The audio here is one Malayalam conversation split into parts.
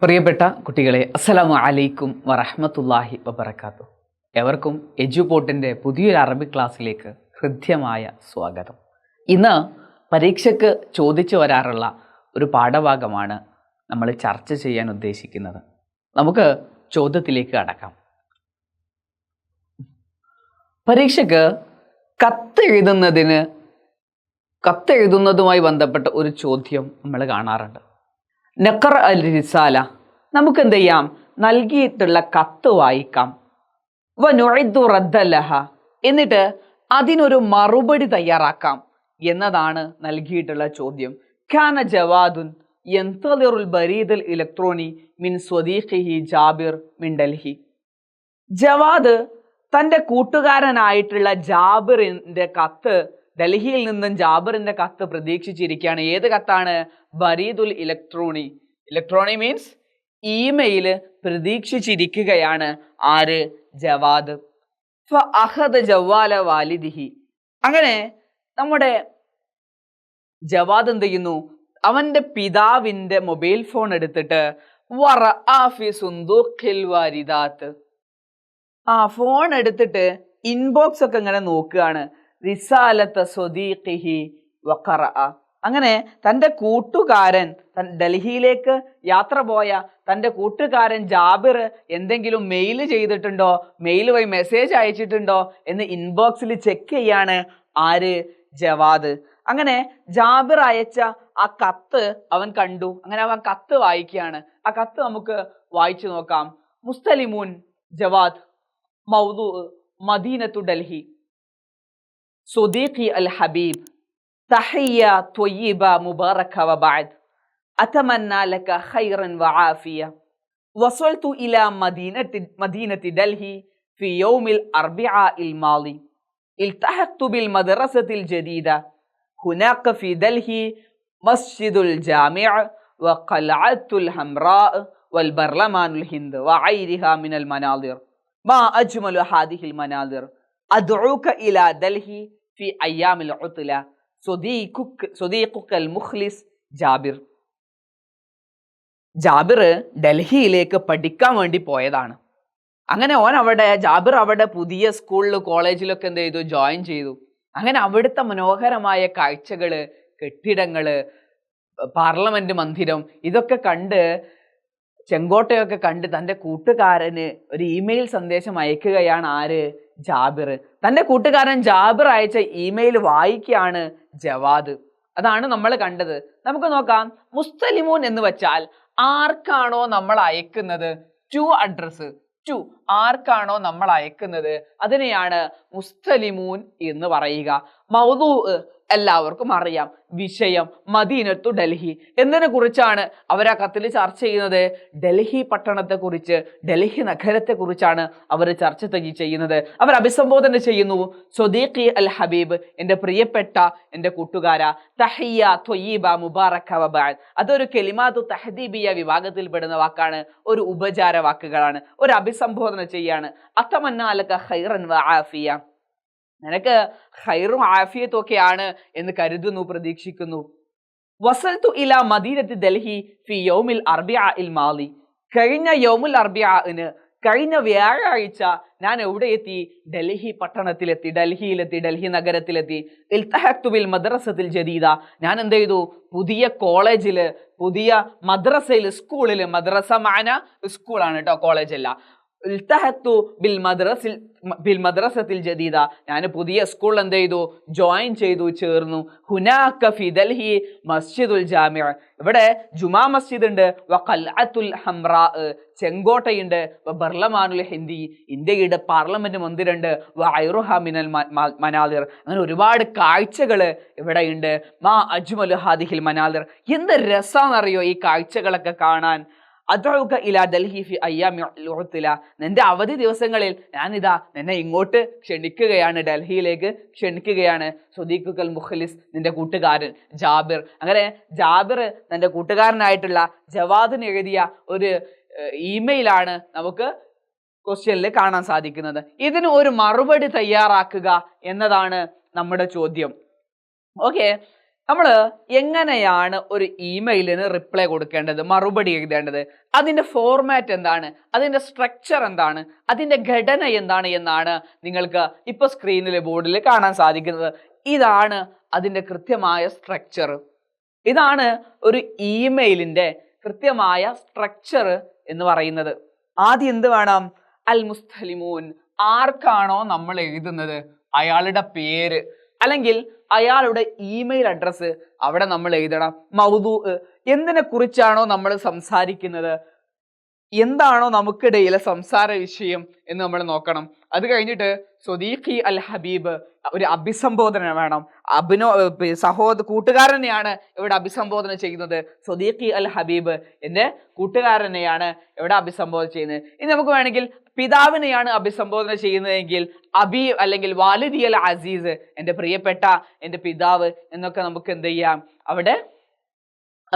പ്രിയപ്പെട്ട കുട്ടികളെ, അസ്സലാമു അലൈക്കും വറഹ്മത്തുള്ളാഹി വബറകാതുഹു. എവർക്കും എജുപോർട്ടിൻ്റെ പുതിയൊരു അറബിക് ക്ലാസ്സിലേക്ക് ഹൃദ്യമായ സ്വാഗതം. ഇന്ന് പരീക്ഷയ്ക്ക് ചോദിച്ചു വരാറുള്ള ഒരു പാഠഭാഗമാണ് നമ്മൾ ചർച്ച ചെയ്യാൻ ഉദ്ദേശിക്കുന്നത്. നമുക്ക് ചോദ്യത്തിലേക്ക് കടക്കാം. പരീക്ഷയ്ക്ക് കത്തെഴുതുന്നതുമായി ബന്ധപ്പെട്ട ഒരു ചോദ്യം നമ്മൾ കാണാറുണ്ട്. നഖർ അൽ റിസാല, നമുക്ക് എന്ത് ചെയ്യാം, നൽകിയിട്ടുള്ള കത്ത് വായിക്കാം. വനുഇദു റദ്ദലഹ, എന്നിട്ട് അതിനൊരു മറുപടി തയ്യാറാക്കാം എന്നതാണ് നൽകിയിട്ടുള്ള ചോദ്യം. കാന ജവാദുൻ യന്തളിറുൽ ബരീദൽ ഇലക്ട്രോണി മിൻ സ്വദീഖിഹി ജാബിർ മിൻ ഡൽഹി. ജവാദ് തൻ്റെ കൂട്ടുകാരനായിട്ടുള്ള ജാബിറിൻ്റെ കത്ത്, ഡൽഹിയിൽ നിന്നും ജാബിറിന്റെ കത്ത് പ്രതീക്ഷിച്ചിരിക്കുകയാണ്. ഏത് കത്താണ്? ബരീദുൽ ഇലക്ട്രോണി. ഇലക്ട്രോണി മീൻസ് ഇമെയില് പ്രതീക്ഷിച്ചിരിക്കുകയാണ് ആര്? ജവാദ്. ഫഅഖദ ജവാല വാലിദിഹി. അങ്ങനെ നമ്മുടെ ജവാദ് എന്ത് ചെയ്യുന്നു? അവന്റെ പിതാവിന്റെ മൊബൈൽ ഫോൺ എടുത്തിട്ട് വറഅ ഫി സുന്ദൂഖിൽ വാരിദാത്ത്, ഫോൺ എടുത്തിട്ട് ഇൻബോക്സ് ഒക്കെ ഇങ്ങനെ നോക്കുകയാണ്. റിസാലത്ത സ്വദീഖിഹി വഖറഅ. അങ്ങനെ തൻ്റെ കൂട്ടുകാരൻ, ഡൽഹിയിലേക്ക് യാത്ര പോയ തൻ്റെ കൂട്ടുകാരൻ ജാബിർ എന്തെങ്കിലും മെയിൽ ചെയ്തിട്ടുണ്ടോ, മെയിൽ വഴി മെസ്സേജ് അയച്ചിട്ടുണ്ടോ എന്ന് ഇൻബോക്സിൽ ചെക്ക് ചെയ്യാണ് ആര്? ജവാദ്. അങ്ങനെ ജാബിർ അയച്ച ആ കത്ത് അവൻ കണ്ടു. അങ്ങനെ അവൻ കത്ത് വായിക്കുകയാണ്. ആ കത്ത് നമുക്ക് വായിച്ചു നോക്കാം. മുസ്തലിമൂൻ ജവാദ്, മൗദൂ മദീനത്തു ഡൽഹി, صديقي الحبيب، تحية طيبة مباركة وبعد، أتمنى لك خيرا وعافية. وصلت إلى مدينة دلهي في يوم الأربعاء الماضي. التحقت بالمدرسة الجديدة. هناك في دلهي مسجد الجامع وقلعة الحمراء والبرلمان الهند وغيرها من المناظر. ما أجمل هذه المناظر. أدعوك إلى دلهي في أيام العطلة. صديقك المخلص ജാബിർ. ജാബിർ ഡൽഹിയിലേക്ക് പഠിക്കാൻ വേണ്ടി പോയതാണ്. അങ്ങനെ ജാബിർ അവിടെ പുതിയ സ്കൂളിൽ കോളേജിലൊക്കെ എന്ത് ചെയ്തു? ജോയിൻ ചെയ്തു. അങ്ങനെ അവിടുത്തെ മനോഹരമായ കാഴ്ചകള്, കെട്ടിടങ്ങള്, പാർലമെന്റ് മന്ദിരം, ഇതൊക്കെ കണ്ട്, ചെങ്കോട്ടയൊക്കെ കണ്ട് തൻ്റെ കൂട്ടുകാരന് ഒരു ഇമെയിൽ സന്ദേശം അയക്കുകയാണ് ആര്? ജാബിർ. തൻ്റെ കൂട്ടുകാരൻ ജാബിർ അയച്ച ഇമെയിൽ വായിക്കുകയാണ് ജവാദ്. അതാണ് നമ്മൾ കണ്ടത്. നമുക്ക് നോക്കാം. മുസ്തലിമൂൻ എന്ന് വെച്ചാൽ ആർക്കാണോ നമ്മൾ അയക്കുന്നത്, ടു അഡ്രസ്, ടു ആർക്കാണോ നമ്മൾ അയക്കുന്നത് അതിനെയാണ് മുസ്തലിമൂൻ എന്ന് പറയുക. മൗദൂ എല്ലാവർക്കും അറിയാം, വിഷയം മദീനത്തു ഡൽഹി. എന്തിനെ കുറിച്ചാണ് അവർ ആ കത്തിൽ ചർച്ച ചെയ്യുന്നത്? ഡൽഹി പട്ടണത്തെ കുറിച്ച്, ഡൽഹി നഗരത്തെ കുറിച്ചാണ് അവർ ചർച്ച ചെയ്യുന്നത്. അവർ അഭിസംബോധന ചെയ്യുന്നു. സ്വദീഖി അൽ ഹബീബ്, എൻ്റെ പ്രിയപ്പെട്ട എൻ്റെ കൂട്ടുകാര. തഹിയ ത്വയ്യിബ മുബാറക വബഅദ്, അതൊരു കലിമാത്തു തഹദീബിയ വിഭാഗത്തിൽപ്പെടുന്ന വാക്കാണ്. ഒരു ഉപചാര വാക്കുകളാണ്. ഒരു അഭിസംബോധന ചെയ്യാണ്. അതമന്നാ ലക ഖൈറൻ വആഫിയ, നിനക്ക് ഖൈറും ആഫിയത്തും ഒക്കെയാണ് എന്ന് കരുതുന്നു, പ്രതീക്ഷിക്കുന്നു. വസൽതു ഇലാ മദീനത്തി ഡൽഹി ഫി യൗമിൽ അർബിഅഇൽ മാളി. കഴിഞ്ഞ യൗമുൽ അർബിഅന്, കഴിഞ്ഞ വ്യാഴാഴ്ച ഞാൻ എവിടെ എത്തി? ഡൽഹി പട്ടണത്തിലെത്തി, ഡൽഹി നഗരത്തിലെത്തി. ഇൽതഹഖ്തു ബിൽ മദ്രസത്തിൽ ജദീദ, ഞാൻ എന്ത് ചെയ്തു? പുതിയ കോളേജില്, പുതിയ മദ്രസയിൽ, സ്കൂളില്, മദ്രസ മാന സ്കൂളാണ് കേട്ടോ, കോളേജ് അല്ല. ഇൽതഹഖ്തു ബിൽ മദ്രസത്തിൽ ജദീദ, ഞാൻ പുതിയ സ്കൂളിൽ എന്ത് ചെയ്തു? ജോയിൻ ചെയ്തു, ചേർന്നു. ഹുനാക ഫി ഡൽഹി മസ്ജിദുൽ ജാമിഅ, ഇവിടെ ജുമാ മസ്ജിദ് ഉണ്ട്. വഖൽഅത്തുൽ ഹംറാ, ചെങ്കോട്ടയുണ്ട്. ബർലമാനുൽ ഹിന്ദി, ഇന്ത്യയുടെ പാർലമെന്റ് മന്ദിരമുണ്ട്. വഗൈറുഹാ മിനൽ മനാദിർ, അങ്ങനെ ഒരുപാട് കാഴ്ചകൾ ഇവിടെ ഉണ്ട്. മാ അജ്മലു ഹാദിഹിൽ മനാദിർ, എന്ത് രസാന്നറിയോ ഈ കാഴ്ചകളൊക്കെ കാണാൻ. അദ്ഉക ഇലാ ഡൽഹി ഫി അയ്യാമിൽ ഉത്ല, നിന്റെ അവധി ദിവസങ്ങളിൽ ഞാനിതാ നിന്നെ ഇങ്ങോട്ട് ക്ഷണിക്കുകയാണ്, ഡൽഹിയിലേക്ക് ക്ഷണിക്കുകയാണ്. സ്വദീഖുക്കൽ മുഖ്ലിസ്, നിന്റെ കൂട്ടുകാരൻ ജാബിർ. അങ്ങനെ ജാബിർ തൻ്റെ കൂട്ടുകാരനായിട്ടുള്ള ജവാദിന് എഴുതിയ ഒരു ഇമെയിലാണ് നമുക്ക് ക്വസ്റ്റ്യനിൽ കാണാൻ സാധിക്കുന്നത്. ഇതിന് ഒരു മറുപടി തയ്യാറാക്കുക എന്നതാണ് നമ്മുടെ ചോദ്യം. ഓക്കെ, നമ്മൾ എങ്ങനെയാണ് ഒരു ഇമെയിലിന് റിപ്ലൈ കൊടുക്കേണ്ടത്, മറുപടി എഴുതേണ്ടത്, അതിന്റെ ഫോർമാറ്റ് എന്താണ്, അതിന്റെ സ്ട്രക്ചർ എന്താണ്, അതിന്റെ ഘടന എന്താണ് എന്നാണ് നിങ്ങൾക്ക് ഇപ്പൊ സ്ക്രീനിൽ ബോർഡിൽ കാണാൻ സാധിക്കുന്നത്. ഇതാണ് അതിന്റെ കൃത്യമായ സ്ട്രക്ചർ. ഇതാണ് ഒരു ഇമെയിലിന്റെ കൃത്യമായ സ്ട്രക്ചർ എന്ന് പറയുന്നത്. ആദ്യം എന്ത് വേണം? അൽ മുസ്തലിമൂൻ, ആർക്കാണോ നമ്മൾ എഴുതുന്നത് അയാളുടെ പേര് അല്ലെങ്കിൽ അയാളുടെ ഇമെയിൽ അഡ്രസ്സ് അവിടെ നമ്മൾ എഴുതണം. മൗദൂ, എന്തിനെ കുറിച്ചാണോ നമ്മൾ സംസാരിക്കുന്നത്, എന്താണോ നമുക്കിടയിലെ സംസാര വിഷയം എന്ന് നമ്മൾ നോക്കണം. അത് കഴിഞ്ഞിട്ട് സ്വദീഖി അൽ ഹബീബ്, ഒരു അഭിസംബോധന വേണം. കൂട്ടുകാരനെയാണ് ഇവിടെ അഭിസംബോധന ചെയ്യുന്നത്. സ്വദീഖി അൽ ഹബീബ്, എൻ്റെ കൂട്ടുകാരനെയാണ് ഇവിടെ അഭിസംബോധന ചെയ്യുന്നത്. ഇനി നമുക്ക് വേണമെങ്കിൽ പിതാവിനെയാണ് അഭിസംബോധന ചെയ്യുന്നതെങ്കിൽ അബി അല്ലെങ്കിൽ വാലിദി അൽ അസീസ്, എൻ്റെ പ്രിയപ്പെട്ട എൻ്റെ പിതാവ് എന്നൊക്കെ നമുക്ക് എന്ത് ചെയ്യാം, അവിടെ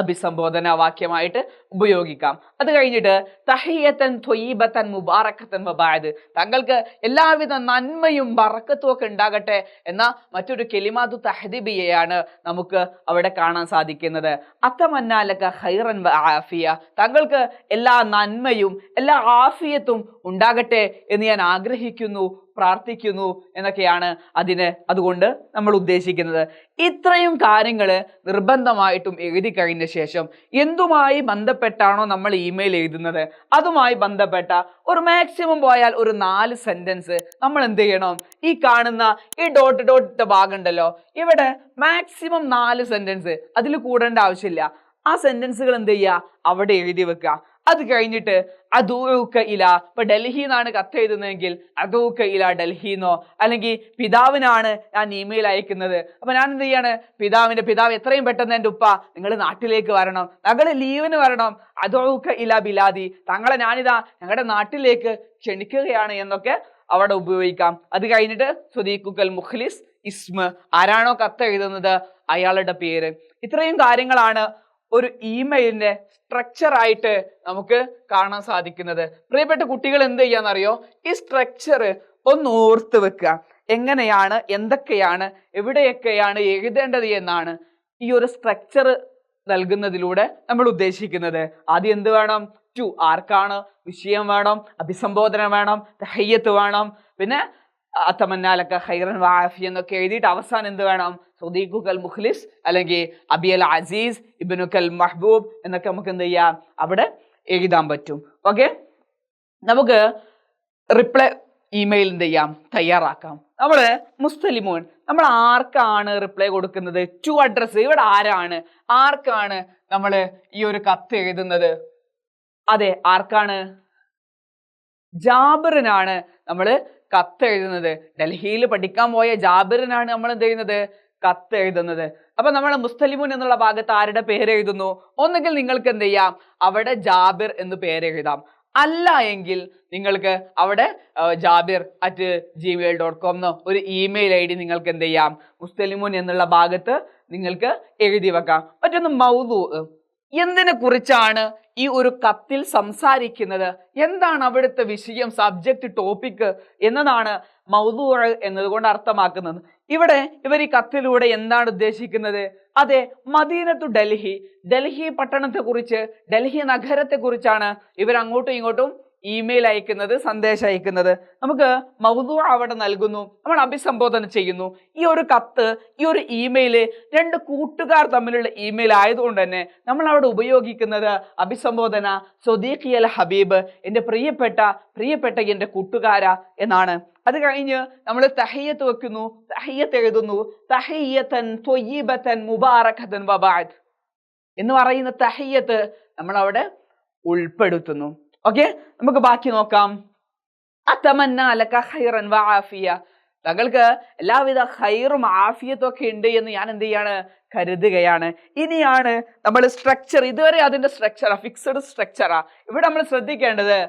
അഭിസംബോധന വാക്യമായിട്ട് ഉപയോഗിക്കാം. അത് കഴിഞ്ഞിട്ട് തഹിയത്തൻ ത്വയ്യിബത്തൻ മുബാറക്കത്തൻ വബഅദ്, തങ്ങൾക്ക് എല്ലാവിധ നന്മയും ബറക്കത്തും ഒക്കെ ഉണ്ടാകട്ടെ എന്ന മറ്റൊരു കെലിമാതു തഹ്ദീബിയയാണ് നമുക്ക് അവിടെ കാണാൻ സാധിക്കുന്നത്. അത്തമന്നാലക ഖൈറൻ വആഫിയ, തങ്ങൾക്ക് എല്ലാ നന്മയും എല്ലാ ആഫിയത്തും ഉണ്ടാകട്ടെ എന്ന് ഞാൻ ആഗ്രഹിക്കുന്നു, പ്രാർത്ഥിക്കുന്നു എന്നൊക്കെയാണ് അതുകൊണ്ട് നമ്മൾ ഉദ്ദേശിക്കുന്നത്. ഇത്രയും കാര്യങ്ങൾ നിർബന്ധമായിട്ടും എഴുതി കഴിഞ്ഞ ശേഷം എന്തുമായി ബന്ധപ്പെട്ടാണോ നമ്മൾ ഇമെയിൽ എഴുതുന്നത് അതുമായി ബന്ധപ്പെട്ട ഒരു മാക്സിമം പോയാൽ ഒരു 4 സെന്റൻസ് നമ്മൾ എന്ത് ചെയ്യണം, ഈ കാണുന്ന ഈ ഡോട്ട് ഭാഗം ഉണ്ടല്ലോ, ഇവിടെ മാക്സിമം 4 സെന്റൻസ്, അതിൽ കൂടേണ്ട ആവശ്യമില്ല. ആ സെന്റൻസുകൾ എന്ത് ചെയ്യുക, അവിടെ എഴുതി വെക്കുക. അത് കഴിഞ്ഞിട്ട് അദൂക ഇല, ഇപ്പൊ ഡൽഹി എന്നാണ് കത്ത് എഴുതുന്നതെങ്കിൽ അദൂക ഇല ഡൽഹിന്നോ, അല്ലെങ്കിൽ പിതാവിനാണ് ഞാൻ ഇമെയിൽ അയക്കുന്നത്, അപ്പൊ ഞാൻ എന്ത് ചെയ്യാണ്, പിതാവ് എത്രയും പെട്ടെന്ന് എൻ്റെ ഉപ്പ നിങ്ങൾ നാട്ടിലേക്ക് വരണം, ഞങ്ങൾ ലീവിന് വരണം, അദൂക ഇല ബിലാദി, തങ്ങളെ ഞാനിതാ ഞങ്ങളുടെ നാട്ടിലേക്ക് ക്ഷണിക്കുകയാണ് എന്നൊക്കെ അവിടെ ഉപയോഗിക്കാം. അത് കഴിഞ്ഞിട്ട് സ്വദീഖുക്കൽ മുഖ്ലിസ് ഇസ്മ, ആരാണോ കത്ത് എഴുതുന്നത് അയാളുടെ പേര്. ഇത്രയും കാര്യങ്ങളാണ് ഒരു ഇമെയിലിന്റെ സ്ട്രക്ചർ ആയിട്ട് നമുക്ക് കാണാൻ സാധിക്കുന്നത്. പ്രിയപ്പെട്ട കുട്ടികൾ എന്ത് ചെയ്യാന്നറിയോ, ഈ സ്ട്രക്ചർ ഒന്ന് ഓർത്ത് വെക്കുക. എങ്ങനെയാണ്, എന്തൊക്കെയാണ്, എവിടെയൊക്കെയാണ് എഴുതേണ്ടത് എന്നാണ് ഈ ഒരു സ്ട്രക്ചർ നൽകുന്നതിലൂടെ നമ്മൾ ഉദ്ദേശിക്കുന്നത്. ആദ്യം എന്ത് വേണം, ടു, ആർക്കാണ്, വിഷയം വേണം, അഭിസംബോധന വേണം, തഹയ്യത്ത് വേണം, പിന്നെ അത്തമന്നാലക ഖൈറൻ വആഫി എന്നൊക്കെ എഴുതിയിട്ട് അവസാനം എന്ത് വേണം, സ്വദീഖുക്കൽ മുഖ്ലിസ് അല്ലെങ്കിൽ അബി അൽ അസീസ് ഇബ്നുക്കൽ മഹ്ബൂബ് എന്നൊക്കെ നമുക്ക് എന്ത് ചെയ്യാം, അവിടെ എഴുതാൻ പറ്റും. ഓക്കെ, നമുക്ക് റിപ്ലൈ ഇമെയിൽ എന്ത് ചെയ്യാം, തയ്യാറാക്കാം. നമ്മള് മുസ്തലിമോൻ, നമ്മൾ ആർക്കാണ് റിപ്ലൈ കൊടുക്കുന്നത്, ടു അഡ്രസ്, ഇവിടെ ആർക്കാണ് നമ്മൾ ഈ ഒരു കത്ത് എഴുതുന്നത്, അതെ ആർക്കാണ്, ജാബിറിനാണ് നമ്മൾ കത്ത് എഴുതുന്നത്. ഡൽഹിയിൽ പഠിക്കാൻ പോയ ജാബിറിനാണ് നമ്മൾ എന്ത് ചെയ്യുന്നത്, കത്ത് എഴുതുന്നത്. അപ്പൊ നമ്മൾ മുസ്തലിമൂൻ എന്നുള്ള ഭാഗത്ത് ആരുടെ പേര് എഴുതുന്നു, ഒന്നുകിൽ നിങ്ങൾക്ക് എന്ത് ചെയ്യാം, അവിടെ ജാബിർ എന്ന് പേര് എഴുതാം, അല്ല എങ്കിൽ നിങ്ങൾക്ക് അവിടെ jabir@gmail.com എന്നോ ഒരു ഇമെയിൽ ID നിങ്ങൾക്ക് എന്ത് ചെയ്യാം, മുസ്തലിമൂൻ എന്നുള്ള ഭാഗത്ത് നിങ്ങൾക്ക് എഴുതി വെക്കാം. മറ്റൊന്ന് മൗദൂ, എന്തിനെ കുറിച്ചാണ് ഈ ഒരു കത്തിൽ സംസാരിക്കുന്നത്, എന്താണ് അവിടുത്തെ വിഷയം, സബ്ജക്റ്റ്, ടോപ്പിക് എന്നതാണ് മൗദൂ എന്നതുകൊണ്ട് അർത്ഥമാക്കുന്നത്. ഇവിടെ ഇവർ ഈ കത്തിലൂടെ എന്താണ് ഉദ്ദേശിക്കുന്നത്, അതെ മദീനത്തു ഡൽഹി പട്ടണത്തെ കുറിച്ച്, ഡൽഹി നഗരത്തെ കുറിച്ചാണ് ഇവർ അങ്ങോട്ടും ഇങ്ങോട്ടും ഇമെയിൽ അയക്കുന്നത്, സന്ദേശം അയക്കുന്നത്. നമുക്ക് മൗദൂ അവിടെ നൽകുന്നു, നമ്മൾ അഭിസംബോധന ചെയ്യുന്നു. ഈ ഒരു കത്ത്, ഈ ഒരു ഇമെയിൽ 2 കൂട്ടുകാർ തമ്മിലുള്ള ഇമെയിൽ ആയതുകൊണ്ട് തന്നെ നമ്മൾ അവിടെ ഉപയോഗിക്കുന്നത് അഭിസംബോധന സ്വദീഖി അൽ ഹബീബ്, എൻ്റെ പ്രിയപ്പെട്ട എൻ്റെ കൂട്ടുകാര എന്നാണ്. അത് കഴിഞ്ഞ് നമ്മൾ തഹിയ്യത്ത് വെക്കുന്നു, തഹിയ്യത്ത് എഴുതുന്നു, തഹിയ്യത്തൻ ത്വയ്യിബത്തൻ മുബാറകത്തൻ വബഅദ് എന്ന് പറയുന്ന തഹിയ്യത്ത് നമ്മൾ അവിടെ ഉൾപ്പെടുത്തുന്നു. ഓക്കെ, നമുക്ക് ബാക്കി നോക്കാം. അത്തമന്നാ ലക ഖൈറൻ വആഫിയ, തങ്ങൾക്ക് എല്ലാവിധ ഖൈറും ആഫിയത്തും ഒക്കെ ഉണ്ട് എന്ന് ഞാൻ എന്ത് ചെയ്യാണ്, കരുതുകയാണ്. ഇനിയാണ് നമ്മൾ സ്ട്രക്ചർ, ഇതുവരെ അതിന്റെ സ്ട്രക്ചറാ, ഫിക്സഡ് സ്ട്രക്ചറാ. ഇവിടെ നമ്മൾ ശ്രദ്ധിക്കേണ്ടത്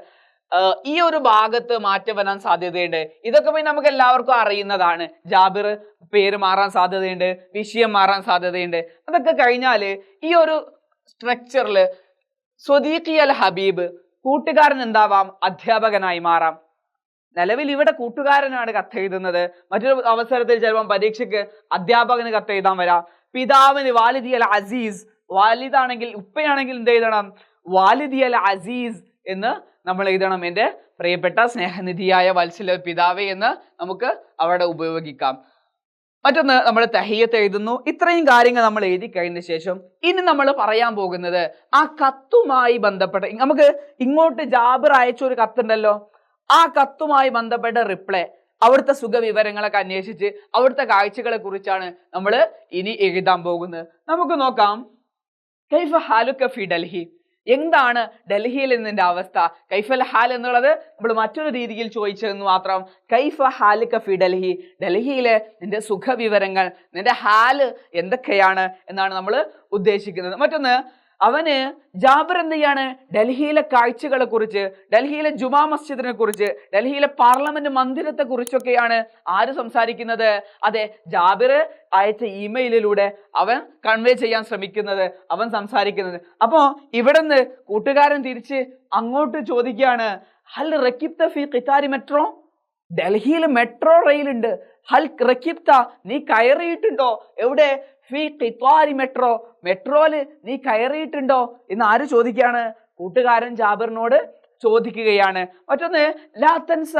ഈ ഒരു ഭാഗത്ത് മാറ്റം വരാൻ സാധ്യതയുണ്ട്. ഇതൊക്കെ പോയി നമുക്ക് എല്ലാവർക്കും അറിയുന്നതാണ്. ജാബിർ പേര് മാറാൻ സാധ്യതയുണ്ട്, വിഷയം മാറാൻ സാധ്യതയുണ്ട്. അതൊക്കെ കഴിഞ്ഞാല് ഈ ഒരു സ്ട്രക്ചറിൽ സ്വദീഖി അൽ ഹബീബ്, കൂട്ടുകാരൻ എന്താവാം, അധ്യാപകനായി മാറാം. നിലവിൽ ഇവിടെ കൂട്ടുകാരനാണ് കത്തെഴുതുന്നത്, മറ്റൊരു അവസരത്തിൽ ചിലപ്പോൾ പരീക്ഷയ്ക്ക് അധ്യാപകന് കത്തെഴുതാൻ വരാം. പിതാവിന് വാലിദി അൽ അസീസ്, വാലിദാണെങ്കിൽ ഉപ്പയാണെങ്കിൽ എന്ത് എഴുതണം? വാലിദി അൽ അസീസ് എന്ന് നമ്മൾ എഴുതണം. എൻ്റെ പ്രിയപ്പെട്ട സ്നേഹനിധിയായ വത്സല പിതാവേ എന്ന് നമുക്ക് അവിടെ ഉപയോഗിക്കാം. മറ്റൊന്ന് നമ്മൾ തഹിയ്യത്ത് എഴുതുന്നു. ഇത്രയും കാര്യങ്ങൾ നമ്മൾ എഴുതി കഴിഞ്ഞ ശേഷം ഇനി നമ്മൾ പറയാൻ പോകുന്നത് ആ കത്തുമായി ബന്ധപ്പെട്ട, നമുക്ക് ഇങ്ങോട്ട് ജാബിർ അയച്ച ഒരു കത്തുണ്ടല്ലോ, ആ കത്തുമായി ബന്ധപ്പെട്ട റിപ്ലൈ, അവിടുത്തെ സുഖവിവരങ്ങളൊക്കെ അന്വേഷിച്ച് അവിടുത്തെ കാഴ്ചകളെ കുറിച്ചാണ് നമ്മൾ ഇനി എഴുതാൻ പോകുന്നത്. നമുക്ക് നോക്കാം. കൈഫ ഹാലുക ഫി ഡൽഹി, എന്താണ് ഡൽഹിയിൽ നിന്റെ അവസ്ഥ? കൈഫൽ ഹാൽ എന്നുള്ളത് നമ്മൾ മറ്റൊരു രീതിയിൽ ചോദിച്ചതെന്ന് മാത്രം. കൈഫ ഹാലുക ഫി ഡൽഹി, ഡൽഹിയിലെ നിന്റെ സുഖവിവരങ്ങൾ, നിന്റെ ഹാല് എന്തൊക്കെയാണ് എന്നാണ് നമ്മൾ ഉദ്ദേശിക്കുന്നത്. മറ്റൊന്ന്, അവന് ജാബിർ എന്ത് ചെയ്യാണ്? ഡൽഹിയിലെ കാഴ്ചകളെ കുറിച്ച്, ഡൽഹിയിലെ ജുമാ മസ്ജിദിനെ കുറിച്ച്, ഡൽഹിയിലെ പാർലമെന്റ് മന്ദിരത്തെ കുറിച്ചൊക്കെയാണ് ആര് സംസാരിക്കുന്നത്? അതെ, ജാബിർ അയച്ച ഇമെയിലിലൂടെ അവൻ കൺവേ ചെയ്യാൻ ശ്രമിക്കുന്നത്, അവൻ സംസാരിക്കുന്നത്. അപ്പോ ഇവിടുന്ന് കൂട്ടുകാരൻ തിരിച്ച് അങ്ങോട്ട് ചോദിക്കുകയാണ്, ഹൽ റക്കിബ്ത ഫി ഖിതാരി മെട്രോ, ഡൽഹിയിൽ മെട്രോ റെയിൽ ഉണ്ട്. ഹൽ റക്കിബ്ത, നീ കയറിയിട്ടുണ്ടോ? എവിടെ? ഫി ഖിതാരി മെട്രോ, മെട്രോയില് നീ കയറിയിട്ടുണ്ടോ എന്ന് ആര് ചോദിക്കുകയാണ്? കൂട്ടുകാരൻ ജാബിറിനോട് ചോദിക്കുകയാണ്. മറ്റൊന്ന്, ലാ തൻസ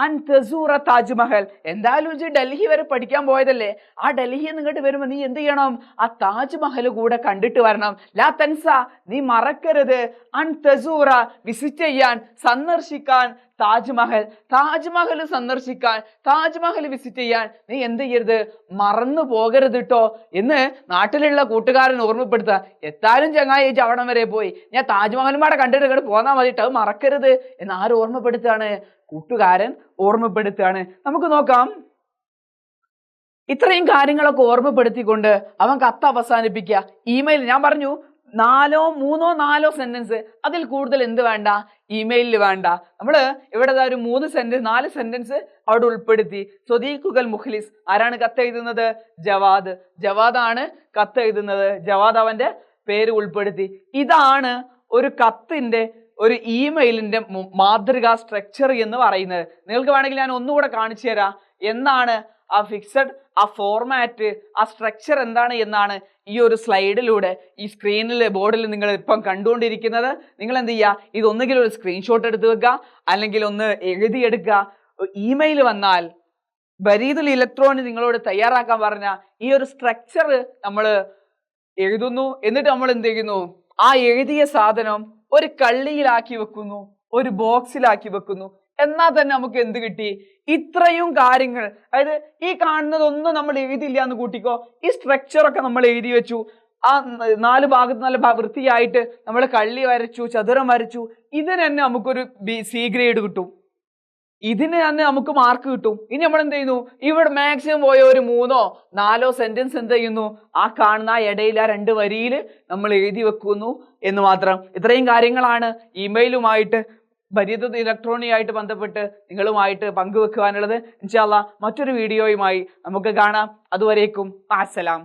അൻ തസൂറ താജ്മഹൽ, എന്തായാലും ഇജ്ജ് ഡൽഹി വരെ പഠിക്കാൻ പോയതല്ലേ, ആ ഡൽഹിയിൽ നിന്ന് ഇങ്ങോട്ട് വരുമ്പോൾ നീ എന്ത് ചെയ്യണം? ആ താജ്മഹൽ കൂടെ കണ്ടിട്ട് വരണം. ലാ തൻസ, നീ മറക്കരുത്, അൻ തസൂറ, വിസിറ്റ് ചെയ്യാൻ, സന്ദർശിക്കാൻ, താജ്മഹൽ, താജ്മഹൽ സന്ദർശിക്കാൻ, താജ്മഹൽ വിസിറ്റ് ചെയ്യാൻ നീ എന്ത് ചെയ്യരുത്? മറന്നു പോകരുത് കേട്ടോ എന്ന് നാട്ടിലുള്ള കൂട്ടുകാരൻ ഓർമ്മപ്പെടുത്തുക. എത്താനും ചങ്ങായി അവിടം വരെ പോയി, ഞാൻ താജ്മഹലും പാടെ കണ്ടിട്ട് ഇങ്ങോട്ട് പോന്നാ മതിട്ട്, അത് മറക്കരുത് എന്ന് ആര് ഓർമ്മപ്പെടുത്തുകയാണ്? കൂട്ടുകാരൻ ഓർമ്മപ്പെടുത്തുകയാണ്. നമുക്ക് നോക്കാം. ഇത്രയും കാര്യങ്ങളൊക്കെ ഓർമ്മപ്പെടുത്തിക്കൊണ്ട് അവൻ കത്ത് അവസാനിപ്പിക്കുക. ഇമെയിൽ ഞാൻ പറഞ്ഞു 3-4 സെന്റൻസ്, അതിൽ കൂടുതൽ എന്ത് വേണ്ട? ഇമെയിലിൽ വേണ്ട. നമ്മള് ഇവിടെ ഒരു 4 സെന്റൻസ് അവിടെ ഉൾപ്പെടുത്തി. സ്വദീഖുൽ മുഖ്ലിസ്, ആരാണ് കത്ത് എഴുതുന്നത്? ജവാദ്. ജവാദാണ് കത്ത് എഴുതുന്നത്. ജവാദ് അവന്റെ പേര് ഉൾപ്പെടുത്തി. ഇതാണ് ഒരു കത്തിന്റെ, ഒരു ഇമെയിലിന്റെ മാതൃകാ സ്ട്രക്ചർ എന്ന് പറയുന്നത്. നിങ്ങൾക്ക് വേണമെങ്കിൽ ഞാൻ ഒന്നുകൂടെ കാണിച്ചു തരാം എന്നാണ് ആ ഫിക്സഡ്, ആ ഫോർമാറ്റ്, ആ സ്ട്രക്ചർ എന്താണ് എന്നാണ് ഈ ഒരു സ്ലൈഡിലൂടെ, ഈ സ്ക്രീനിൽ, ബോർഡിൽ നിങ്ങൾ ഇപ്പം കണ്ടുകൊണ്ടിരിക്കുന്നത്. നിങ്ങൾ എന്ത് ചെയ്യുക? ഇതൊന്നുകിൽ ഒരു സ്ക്രീൻഷോട്ട് എടുത്ത് വെക്കുക, അല്ലെങ്കിൽ ഒന്ന് എഴുതിയെടുക്കുക. ഇമെയിൽ വന്നാൽ ബരീദുൽ ഇലക്ട്രോണിക് നിങ്ങളോട് തയ്യാറാക്കാൻ പറഞ്ഞ ഈ ഒരു സ്ട്രക്ചർ നമ്മൾ എഴുതുന്നു. എന്നിട്ട് നമ്മൾ എന്ത് ചെയ്യുന്നു? ആ എഴുതിയ സാധനം ഒരു കള്ളിയിലാക്കി വെക്കുന്നു, ഒരു ബോക്സിലാക്കി വെക്കുന്നു. എന്നാൽ തന്നെ നമുക്ക് എന്ത് കിട്ടി? ഇത്രയും കാര്യങ്ങൾ. അതായത് ഈ കാണുന്നതൊന്നും നമ്മൾ എഴുതിയില്ല എന്ന് കൂട്ടിക്കോ, ഈ സ്ട്രക്ചറൊക്കെ നമ്മൾ എഴുതി വെച്ചു. ആ 4 ഭാഗത്ത് നല്ല വൃത്തിയായിട്ട് നമ്മൾ കള്ളി വരച്ചു, ചതുരം വരച്ചു. ഇതിന് തന്നെ നമുക്കൊരു C ഗ്രേഡ് കിട്ടും, ഇതിന് തന്നെ നമുക്ക് മാർക്ക് കിട്ടും. ഇനി നമ്മൾ എന്ത് ചെയ്യുന്നു? ഇവിടെ മാക്സിമം പോയ ഒരു 3-4 സെന്റൻസ് എന്ത് ചെയ്യുന്നു? ആ കാണുന്ന ഇടയിൽ ആ 2 വരിയിൽ നമ്മൾ എഴുതി വെക്കുന്നു എന്ന് മാത്രം. ഇത്രയും കാര്യങ്ങളാണ് ഇമെയിലുമായിട്ട്, ബരീദുൽ ഇലക്ട്രോണിക് ആയിട്ട് ബന്ധപ്പെട്ട് നിങ്ങളുമായിട്ട് പങ്കുവെക്കുവാനുള്ളത്. ഇൻഷാ അല്ലാഹ് മറ്റൊരു വീഡിയോയുമായി നമുക്ക് കാണാം. അതുവരേക്കും അസ്സലാം.